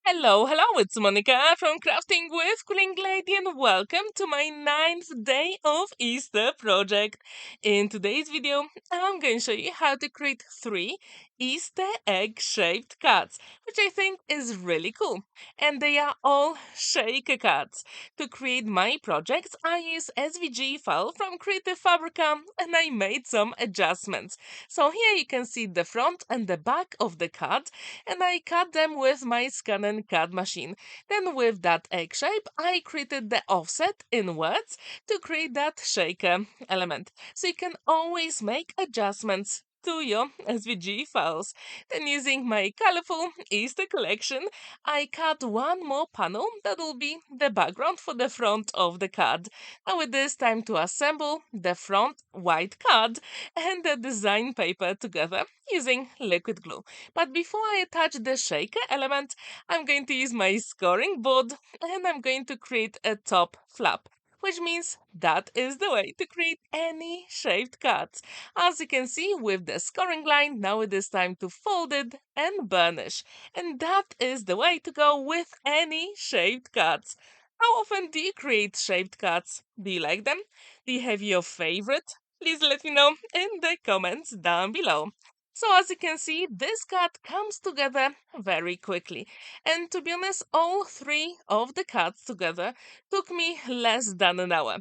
Hello, it's Monica from Crafting with Quilling Lady, and welcome to my ninth day of Easter project. In today's video, I'm going to show you how to create three Easter egg shaped cards, which I think is really cool. And they are all shaker cards. To create my projects, I use SVG file from Creative Fabrica and I made some adjustments. So here you can see the front and the back of the card, and I cut them with my scan and cut machine. Then with that egg shape, I created the offset inwards to create that shaker element. So you can always make adjustments to your SVG files. Then using my colorful Easter collection, I cut one more panel that will be the background for the front of the card. Now it is time to assemble the front white card and the design paper together using liquid glue. But before I attach the shaker element, I'm going to use my scoring board and I'm going to create a top flap, which means that is the way to create any shaped cards. As you can see with the scoring line, now it is time to fold it and burnish. And that is the way to go with any shaped cards. How often do you create shaped cards? Do you like them? Do you have your favorite? Please let me know in the comments down below. So as you can see, this card comes together very quickly. And to be honest, all three of the cards together took me less than an hour.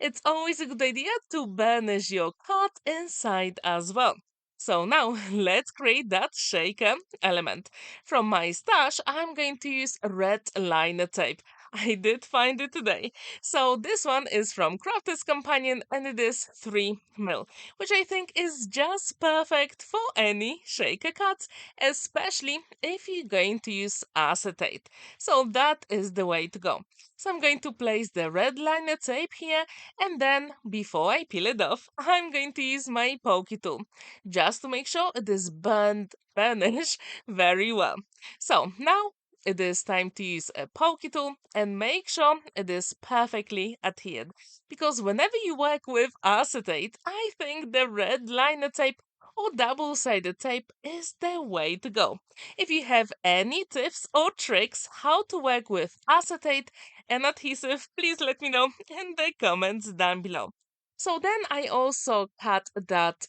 It's always a good idea to burnish your card inside as well. So now let's create that shaker element. From my stash, I'm going to use red liner tape. I did find it today. So this one is from Crafter's Companion and it is 3 mil, which I think is just perfect for any shaker cuts, especially if you're going to use acetate. So that is the way to go. So I'm going to place the red liner tape here, and then before I peel it off, I'm going to use my pokey tool just to make sure it is burnished very well. So now it is time to use a pokey tool and make sure it is perfectly adhered. Because whenever you work with acetate, I think the red liner tape or double-sided tape is the way to go. If you have any tips or tricks how to work with acetate and adhesive, please let me know in the comments down below. So then I also cut that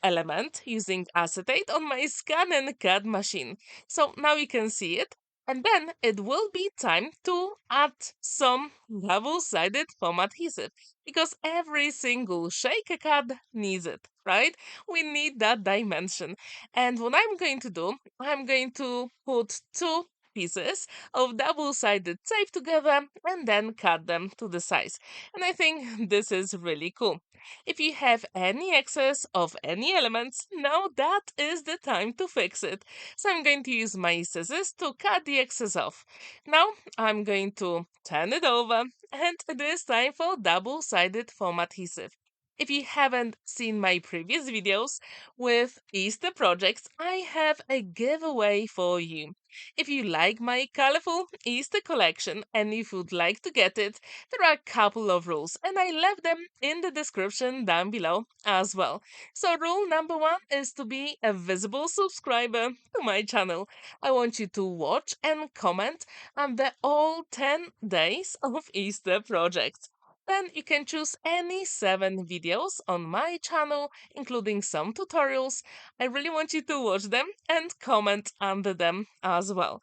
element using acetate on my scan and cut machine. So now you can see it. And then it will be time to add some double-sided foam adhesive because every single shaker card needs it, right? We need that dimension. And what I'm going to do, I'm going to put two pieces of double-sided tape together and then cut them to the size. And I think this is really cool. If you have any excess of any elements, now that is the time to fix it. So I'm going to use my scissors to cut the excess off. Now I'm going to turn it over and it is time for double-sided foam adhesive. If you haven't seen my previous videos with Easter projects, I have a giveaway for you. If you like my colorful Easter collection and if you'd like to get it, there are a couple of rules and I left them in the description down below as well. So rule number one is to be a visible subscriber to my channel. I want you to watch and comment on the all 10 days of Easter projects. Then you can choose any 7 videos on my channel, including some tutorials. I really want you to watch them and comment under them as well.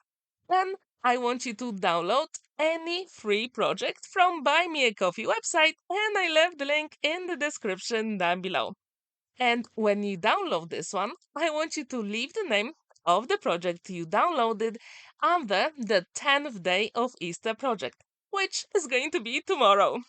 Then I want you to download any free project from Buy Me a Coffee website, and I left the link in the description down below. And when you download this one, I want you to leave the name of the project you downloaded under the 10th day of Easter project, which is going to be tomorrow.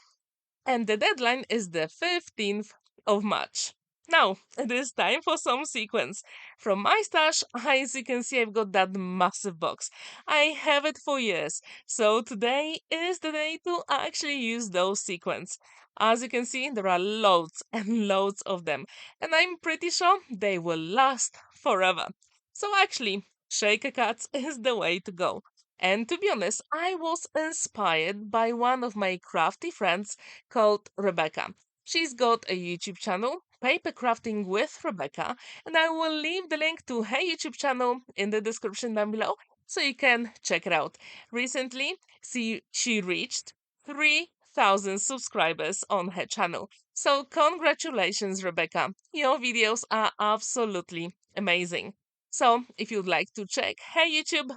And the deadline is the 15th of March. Now, it is time for some sequence. From my stash, as you can see, I've got that massive box. I have it for years, so today is the day to actually use those sequins. As you can see, there are loads and loads of them, and I'm pretty sure they will last forever. So actually, shaker cuts is the way to go. And to be honest, I was inspired by one of my crafty friends called Rebecca. She's got a YouTube channel, Paper Crafting with Rebecca, and I will leave the link to her YouTube channel in the description down below. so you can check it out. Recently, she reached 3,000 subscribers on her channel. So congratulations, Rebecca. Your videos are absolutely amazing. So if you'd like to check her YouTube,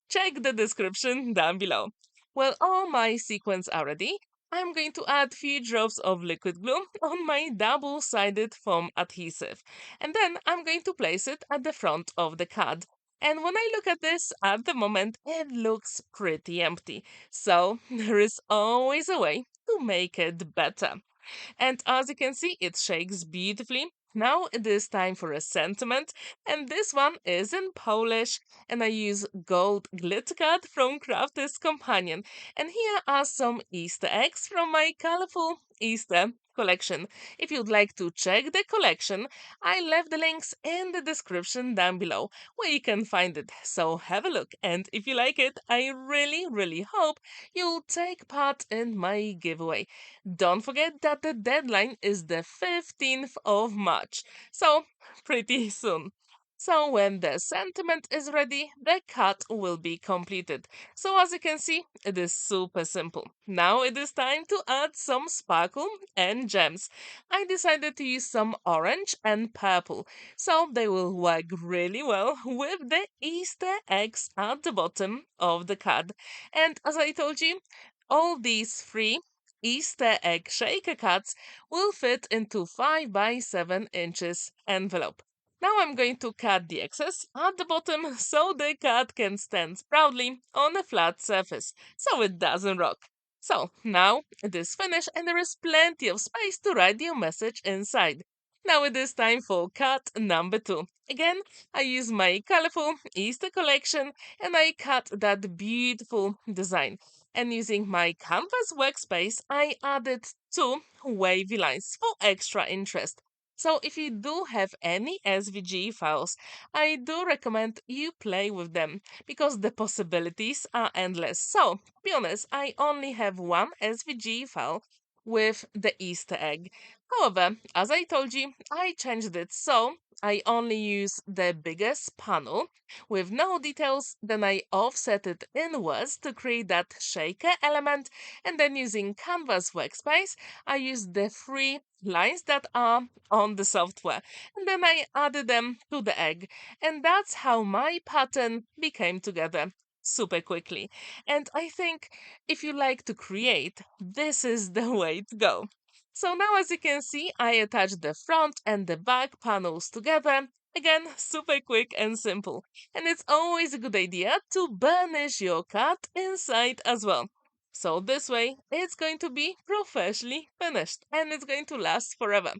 check the description down below. Well, all my sequins are ready. I'm going to add few drops of liquid glue on my double-sided foam adhesive. And then I'm going to place it at the front of the card. And when I look at this, at the moment, it looks pretty empty. So there is always a way to make it better. And as you can see, it shakes beautifully. Now it is time for a sentiment, and this one is in Polish, and I use gold glitter card from Crafter's Companion. And here are some Easter eggs from my colorful Easter collection. If you'd like to check the collection, I left the links in the description down below where you can find it. So have a look, and if you like it, I really hope you'll take part in my giveaway. Don't forget that the deadline is the 15th of March, so pretty soon. So when the sentiment is ready, the cut will be completed. So as you can see, it is super simple. Now it is time to add some sparkle and gems. I decided to use some orange and purple, so they will work really well with the Easter eggs at the bottom of the card. And as I told you, all these three Easter egg shaker cuts will fit into 5 by 7 inches envelope. Now I'm going to cut the excess at the bottom so the cut can stand proudly on a flat surface so it doesn't rock. So now it is finished and there is plenty of space to write your message inside. Now it is time for cut number 2. Again, I use my colorful Easter collection and I cut that beautiful design. And using my canvas workspace, I added 2 wavy lines for extra interest. So if you do have any SVG files, I do recommend you play with them because the possibilities are endless. So, to be honest, I only have one SVG file with the Easter egg. However, as I told you, I changed it so I only use the biggest panel with no details, then I offset it inwards to create that shaker element, and then using Canvas Workspace, I use the 3 lines that are on the software, and then I added them to the egg, and that's how my pattern became together super quickly. And I think if you like to create, this is the way to go. So now as you can see, I attached the front and the back panels together. Again, super quick and simple. And it's always a good idea to burnish your cut inside as well. So this way, it's going to be professionally finished and it's going to last forever.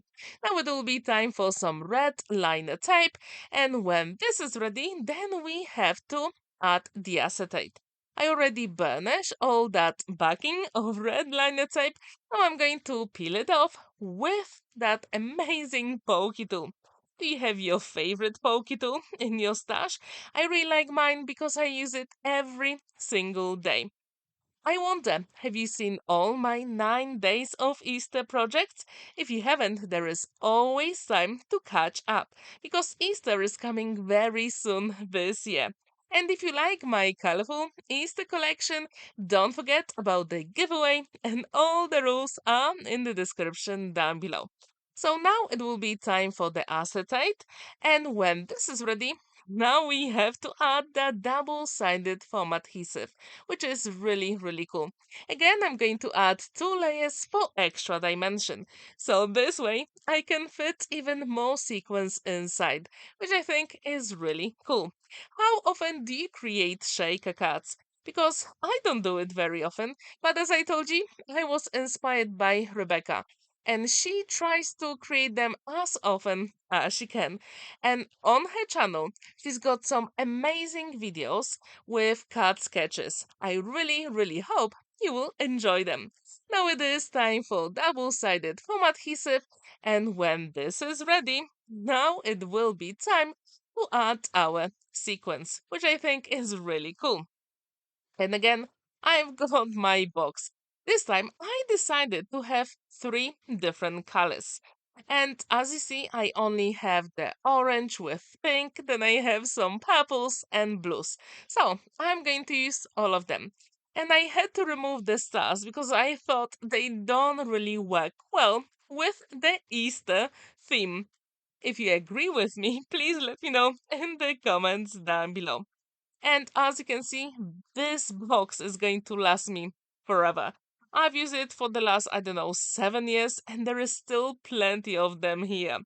Now it will be time for some red liner tape, and when this is ready, then we have to add the acetate. I already burnished all that backing of red liner tape. Now I'm going to peel it off with that amazing pokey tool. Do you have your favorite pokey tool in your stash? I really like mine because I use it every single day. I wonder, have you seen all my 9 days of Easter projects? If you haven't, there is always time to catch up because Easter is coming very soon this year. And if you like my colorful Easter collection, don't forget about the giveaway, and all the rules are in the description down below. So now it will be time for the acetate, and when this is ready, now we have to add the double-sided foam adhesive, which is really cool. Again, I'm going to add 2 layers for extra dimension. So this way, I can fit even more sequins inside, which I think is really cool. How often do you create shaker cuts? Because I don't do it very often, but as I told you, I was inspired by Rebecca, and she tries to create them as often as she can. And on her channel, she's got some amazing videos with card sketches. I really hope you will enjoy them. Now it is time for double-sided foam adhesive, and when this is ready, now it will be time to add our sequence, which I think is really cool. And again, I've got my box. This time I decided to have 3 different colors. And as you see, I only have the orange with pink, then I have some purples and blues. So I'm going to use all of them. And I had to remove the stars because I thought they don't really work well with the Easter theme. If you agree with me, please let me know in the comments down below. And as you can see, this box is going to last me forever. I've used it for the last, I don't know, 7 years, and there is still plenty of them here.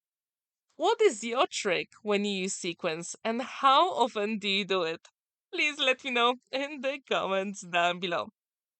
What is your trick when you use sequins, and how often do you do it? Please let me know in the comments down below.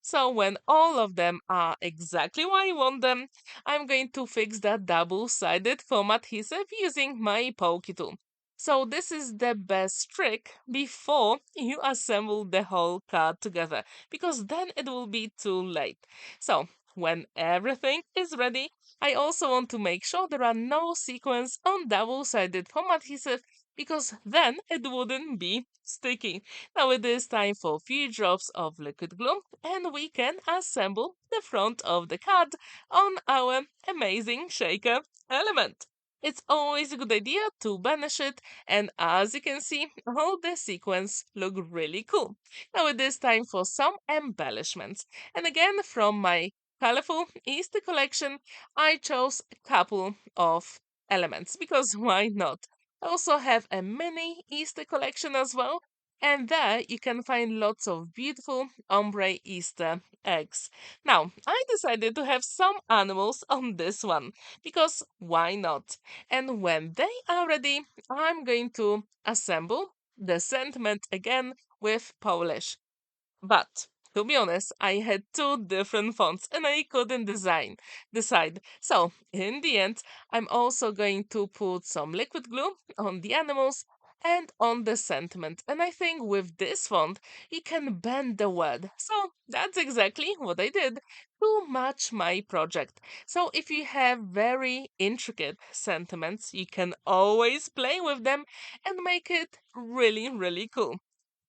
So when all of them are exactly where I want them, I'm going to fix that double-sided foam adhesive using my pokey tool. So this is the best trick before you assemble the whole card together, because then it will be too late. So when everything is ready, I also want to make sure there are no sequins on double-sided foam adhesive, because then it wouldn't be sticky. Now it is time for a few drops of liquid glue, and we can assemble the front of the card on our amazing shaker element. It's always a good idea to banish it, and as you can see, all the sequins look really cool. Now it is time for some embellishments. And again, from my colorful Easter collection, I chose a couple of elements, because why not? I also have a mini Easter collection as well, and there you can find lots of beautiful ombre Easter eggs. Now, I decided to have some animals on this one, because why not? And when they are ready, I'm going to assemble the sentiment again with polish. But to be honest, I had two different fonts and I couldn't decide. So in the end, I'm also going to put some liquid glue on the animals and on the sentiment. And I think with this font, you can bend the word. So that's exactly what I did to match my project. So if you have very intricate sentiments, you can always play with them and make it really, really cool.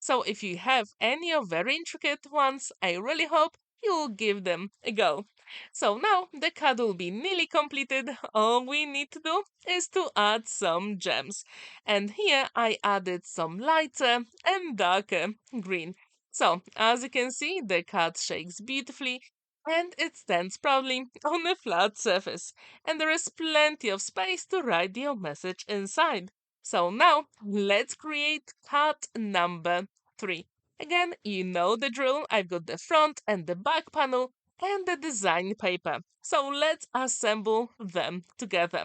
So if you have any of very intricate ones, I really hope you'll give them a go. So now the card will be nearly completed. All we need to do is to add some gems. And here I added some lighter and darker green. So as you can see, the card shakes beautifully and it stands proudly on a flat surface. And there is plenty of space to write your message inside. So now let's create card number 3. Again, you know the drill. I've got the front and the back panel and the design paper. So let's assemble them together.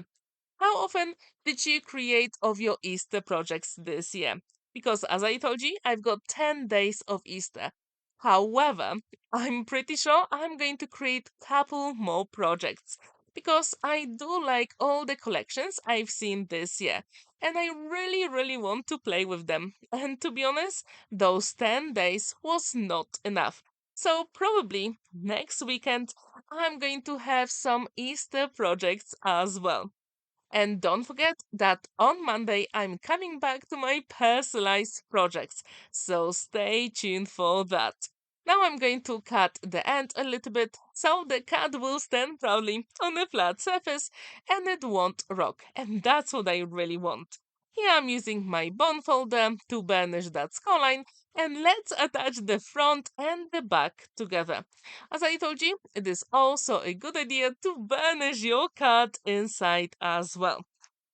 How often did you create of your Easter projects this year? Because as I told you, I've got 10 days of Easter. However, I'm pretty sure I'm going to create couple more projects because I do like all the collections I've seen this year and I really, really want to play with them. And to be honest, those 10 days was not enough. So probably next weekend I'm going to have some Easter projects as well. And don't forget that on Monday I'm coming back to my personalized projects, so stay tuned for that. Now I'm going to cut the end a little bit so the card will stand proudly on a flat surface and it won't rock, and that's what I really want. Here I'm using my bond folder to burnish that scoreline, and let's attach the front and the back together. As I told you, it is also a good idea to burnish your card inside as well.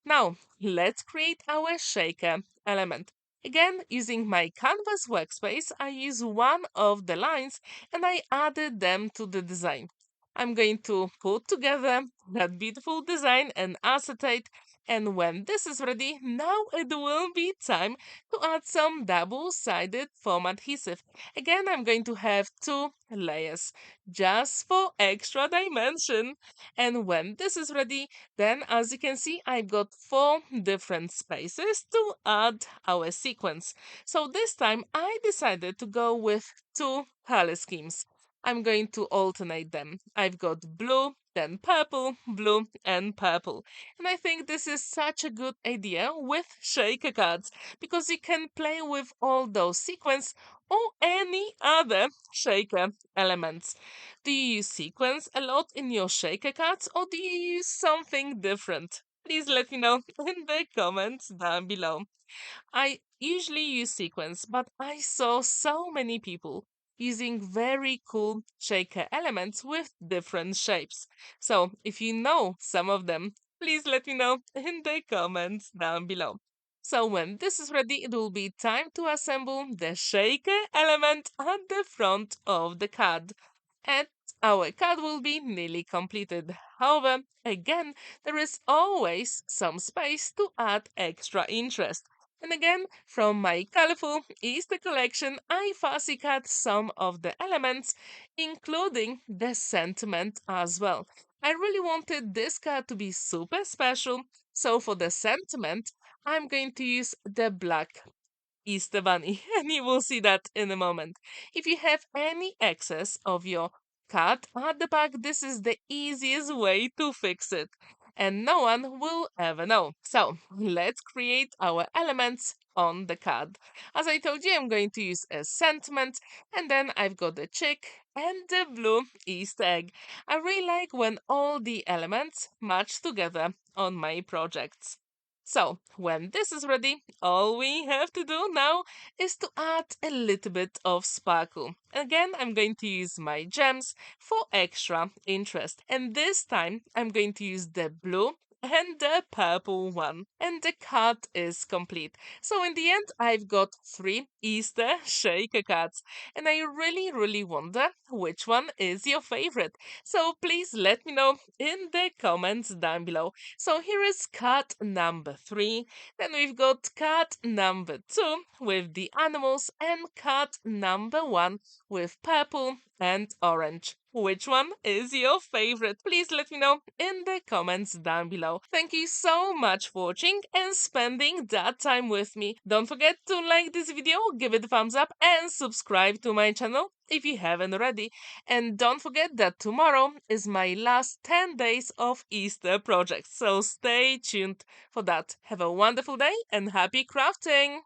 Now, let's create our shaker element. Again, using my canvas workspace, I use one of the lines and I added them to the design. I'm going to put together that beautiful design and acetate, and when this is ready, now it will be time to add some double-sided foam adhesive. Again, I'm going to have 2 layers just for extra dimension. And when this is ready, then as you can see, I've got 4 different spaces to add our sequence. So this time I decided to go with 2 color schemes. I'm going to alternate them. I've got blue, then purple, blue, and purple. And I think this is such a good idea with shaker cards because you can play with all those sequins or any other shaker elements. Do you use sequins a lot in your shaker cuts or do you use something different? Please let me know in the comments down below. I usually use sequins, but I saw so many people using very cool shaker elements with different shapes. So if you know some of them, please let me know in the comments down below. So when this is ready, it will be time to assemble the shaker element at the front of the card. And our card will be nearly completed. However, again, there is always some space to add extra interest. And again, from my colorful Easter collection, I fussy cut some of the elements, including the sentiment as well. I really wanted this card to be super special, so for the sentiment, I'm going to use the black Easter Bunny, and you will see that in a moment. If you have any excess of your card at the back, this is the easiest way to fix it, and no one will ever know. So, let's create our elements on the card. As I told you, I'm going to use a sentiment, and then I've got the chick and the blue Easter egg. I really like when all the elements match together on my projects. So, when this is ready, all we have to do now is to add a little bit of sparkle. Again, I'm going to use my gems for extra interest. And this time, I'm going to use the blue and the purple one. And the card is complete. So in the end, I've got 3 Easter shaker cards. And I really wonder which one is your favorite. So please let me know in the comments down below. So here is card number 3. Then we've got card number 2 with the animals and card number 1 with purple and orange. Which one is your favorite? Please let me know in the comments down below. Thank you so much for watching and spending that time with me. Don't forget to like this video, give it a thumbs up and subscribe to my channel if you haven't already. And don't forget that tomorrow is my last 10 days of Easter project, so stay tuned for that. Have a wonderful day and happy crafting!